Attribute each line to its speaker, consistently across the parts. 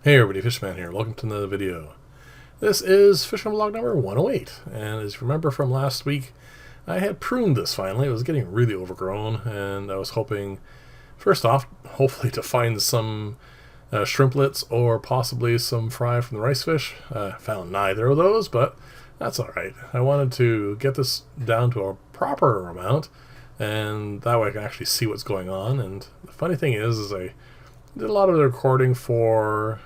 Speaker 1: Hey everybody, Fishman here. Welcome to another video. This is Fishman Vlog number 108, and as you remember from last week, I had pruned this finally. It was getting really overgrown, and I was hoping, first off, hopefully to find some shrimplets or possibly some fry from the rice fish. Found neither of those, but that's alright. I wanted to get this down to a proper amount, and that way I can actually see what's going on. And the funny thing is I did a lot of the recording for,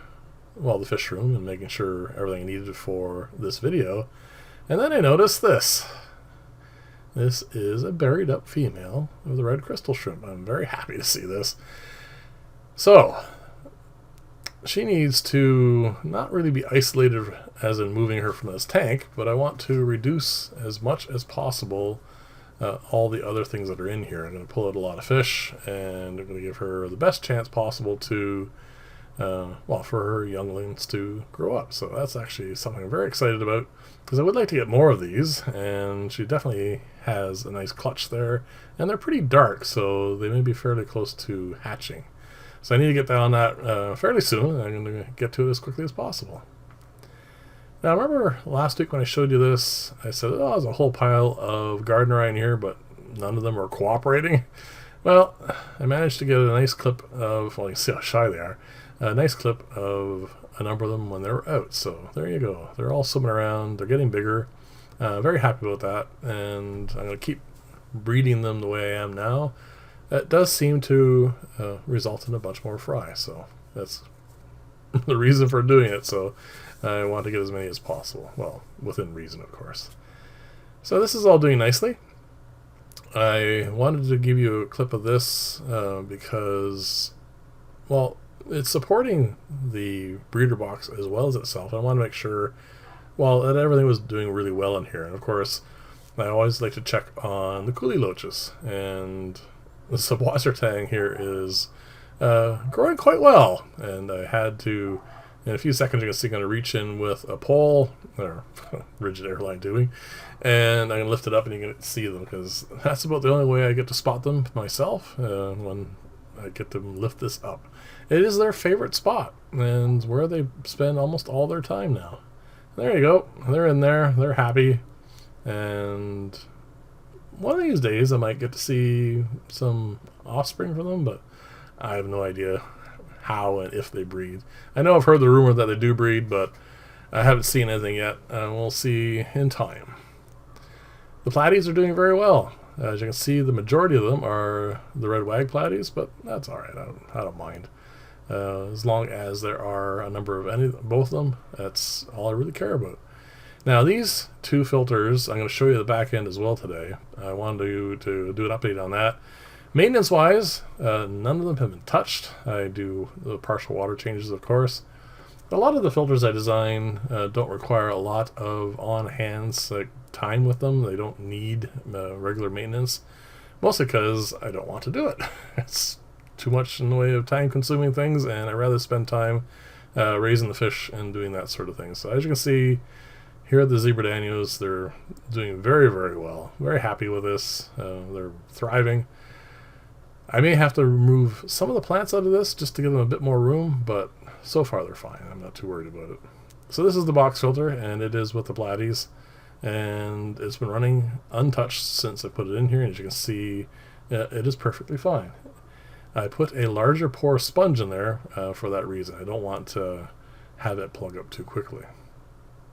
Speaker 1: well, the fish room and making sure everything I needed for this video. And then I noticed this. This is a berried up female of the red crystal shrimp. I'm very happy to see this. So, she needs to not really be isolated as in moving her from this tank, but I want to reduce as much as possible all the other things that are in here. I'm going to pull out a lot of fish, and I'm going to give her the best chance possible to, well, for her younglings to grow up. So that's actually something I'm very excited about, because I would like to get more of these, and she definitely has a nice clutch there, and they're pretty dark, so they may be fairly close to hatching. So I need to get on that fairly soon, and I'm going to get to it as quickly as possible. Now, remember last week when I showed you this, I said, oh, there's a whole pile of garden in here, but none of them are cooperating. Well, I managed to get a nice clip of, well, you can see how shy they are, a nice clip of a number of them when they were out. So there you go. They're all swimming around. They're getting bigger. Very happy about that, and I'm going to keep breeding them the way I am now. That does seem to result in a bunch more fry, so that's the reason for doing it. So I want to get as many as possible. Well, within reason, of course. So this is all doing nicely. I wanted to give you a clip of this because, well, it's supporting the breeder box as well as itself. I want to make sure, well, that everything was doing really well in here. And of course, I always like to check on the coolie loaches. And the subwasser tang here is growing quite well. And I had to, in a few seconds, you're going to reach in with a pole, or rigid airline tubing, and I'm going to lift it up and you can see them, because that's about the only way I get to spot them myself when I get to lift this up. It is their favorite spot, and where they spend almost all their time now. There you go. They're in there. They're happy. And one of these days I might get to see some offspring from them, but I have no idea how and if they breed. I know I've heard the rumor that they do breed, but I haven't seen anything yet, and we'll see in time. The platies are doing very well. As you can see, the majority of them are the red wag platies, but that's alright. I don't mind. As long as there are a number of both of them, that's all I really care about. Now, these two filters, I'm going to show you the back end as well today. I wanted to do an update on that. Maintenance-wise, none of them have been touched. I do the partial water changes, of course. A lot of the filters I design don't require a lot of on-hand time with them. They don't need regular maintenance, mostly because I don't want to do it. It's too much in the way of time-consuming things, and I'd rather spend time raising the fish and doing that sort of thing. So as you can see, here are the zebra danios. They're doing very, very well. Very happy with this. They're thriving. I may have to remove some of the plants out of this just to give them a bit more room, but so far they're fine. I'm not too worried about it. So this is the box filter, and it is with the platies, and it's been running untouched since I put it in here, and as you can see, it is perfectly fine. I put a larger pore sponge in there for that reason. I don't want to have it plug up too quickly.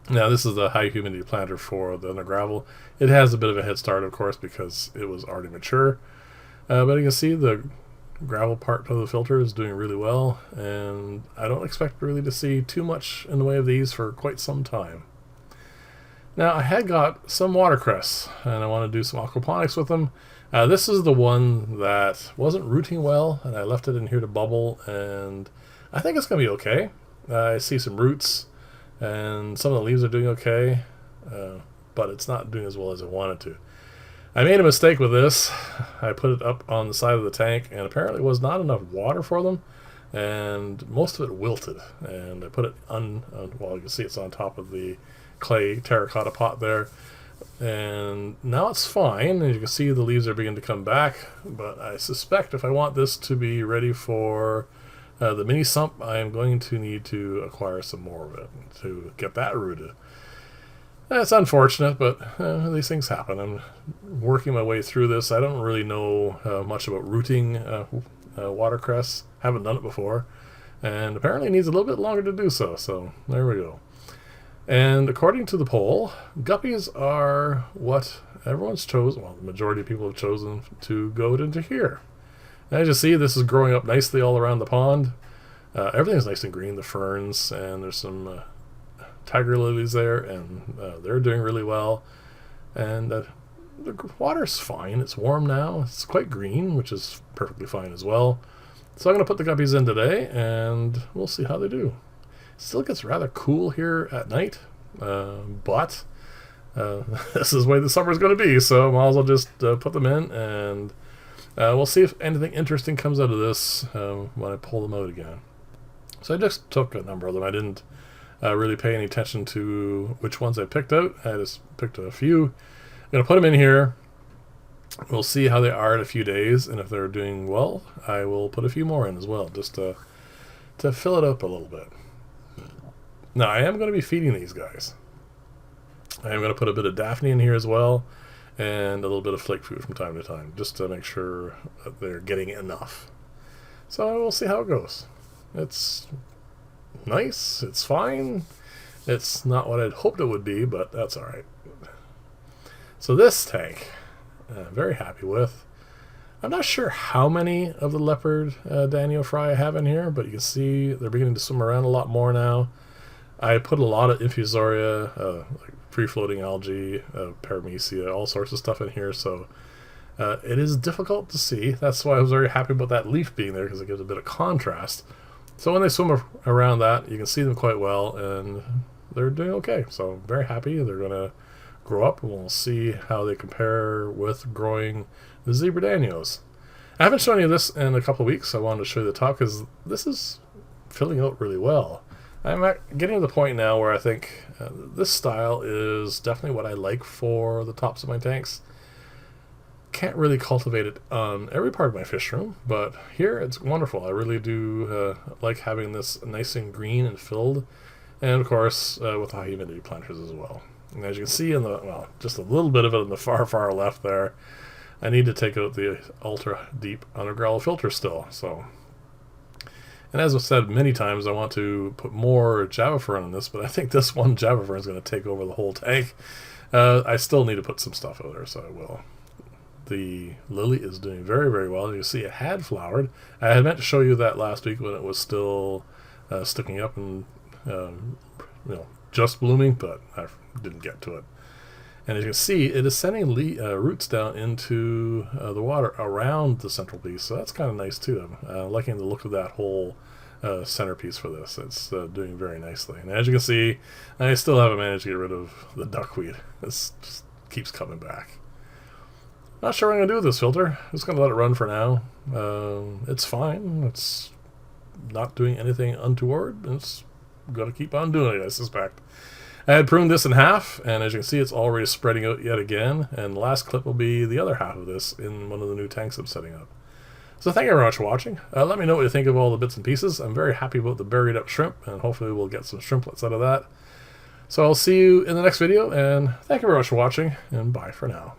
Speaker 1: Now, this is the high humidity planter for the undergravel. It has a bit of a head start, of course, because it was already mature. But you can see the gravel part of the filter is doing really well, and I don't expect really to see too much in the way of these for quite some time. Now, I had got some watercress, and I want to do some aquaponics with them. This is the one that wasn't rooting well, and I left it in here to bubble, and I think it's going to be okay. I see some roots, and some of the leaves are doing okay, but it's not doing as well as I wanted to. I made a mistake with this. I put it up on the side of the tank, and apparently was not enough water for them, and most of it wilted. And I put it well, you can see it's on top of the clay terracotta pot there, and now it's fine. As you can see, the leaves are beginning to come back, but I suspect if I want this to be ready for The mini sump, I am going to need to acquire some more of it to get that rooted. That's unfortunate, but these things happen. I'm working my way through this. I don't really know much about rooting watercress. Haven't done it before. And apparently it needs a little bit longer to do so. So there we go. And according to the poll, guppies are what everyone's chosen. Well, the majority of people have chosen to go into here. And as you see, this is growing up nicely all around the pond. Everything's nice and green, the ferns, and there's some tiger lilies there, and they're doing really well. And the water's fine. It's warm now. It's quite green, which is perfectly fine as well. So I'm going to put the guppies in today, and we'll see how they do. Still gets rather cool here at night, but this is the way the summer's going to be, so I might as well just put them in, and we'll see if anything interesting comes out of this when I pull them out again. So I just took a number of them. I didn't really pay any attention to which ones I picked out. I just picked a few. I'm going to put them in here. We'll see how they are in a few days, and if they're doing well, I will put a few more in as well, just to fill it up a little bit. Now, I am going to be feeding these guys. I am going to put a bit of Daphne in here as well, and a little bit of flake food from time to time, just to make sure that they're getting enough. So we'll see how it goes. It's nice, it's fine. It's not what I'd hoped it would be, but that's alright. So this tank, I'm very happy with. I'm not sure how many of the leopard Danio fry I have in here, but you can see they're beginning to swim around a lot more now. I put a lot of infusoria, like free-floating algae, paramecia, all sorts of stuff in here, so it is difficult to see. That's why I was very happy about that leaf being there, because it gives a bit of contrast. So when they swim around that, you can see them quite well, and they're doing okay. So I'm very happy. They're going to grow up, and we'll see how they compare with growing the zebra Danios. I haven't shown you this in a couple of weeks, so I wanted to show you the top, because this is filling out really well. I'm getting to the point now where I think this style is definitely what I like for the tops of my tanks. Can't really cultivate it on every part of my fish room, but here it's wonderful. I really do like having this nice and green and filled, and of course with high humidity planters as well. And as you can see in the, well, just a little bit of it in the far left there, I need to take out the ultra deep underground filter still. So. And as I've said many times, I want to put more Java fern on this, but I think this one Java fern is going to take over the whole tank. I still need to put some stuff out there, so I will. The lily is doing very well. You see it had flowered. I had meant to show you that last week when it was still sticking up and just blooming, but I didn't get to it. And as you can see, it is sending roots down into the water around the central piece, so that's kind of nice too. I'm liking the look of that whole centerpiece for this. It's doing very nicely. And as you can see, I still haven't managed to get rid of the duckweed. This just keeps coming back. Not sure what I'm going to do with this filter. I'm just going to let it run for now. It's fine. It's not doing anything untoward. It's going to keep on doing it, I suspect. I had pruned this in half, and as you can see, it's already spreading out yet again. And the last clip will be the other half of this in one of the new tanks I'm setting up. So thank you very much for watching. Let me know what you think of all the bits and pieces. I'm very happy about the berried up shrimp, and hopefully we'll get some shrimplets out of that. So I'll see you in the next video, and thank you very much for watching, and bye for now.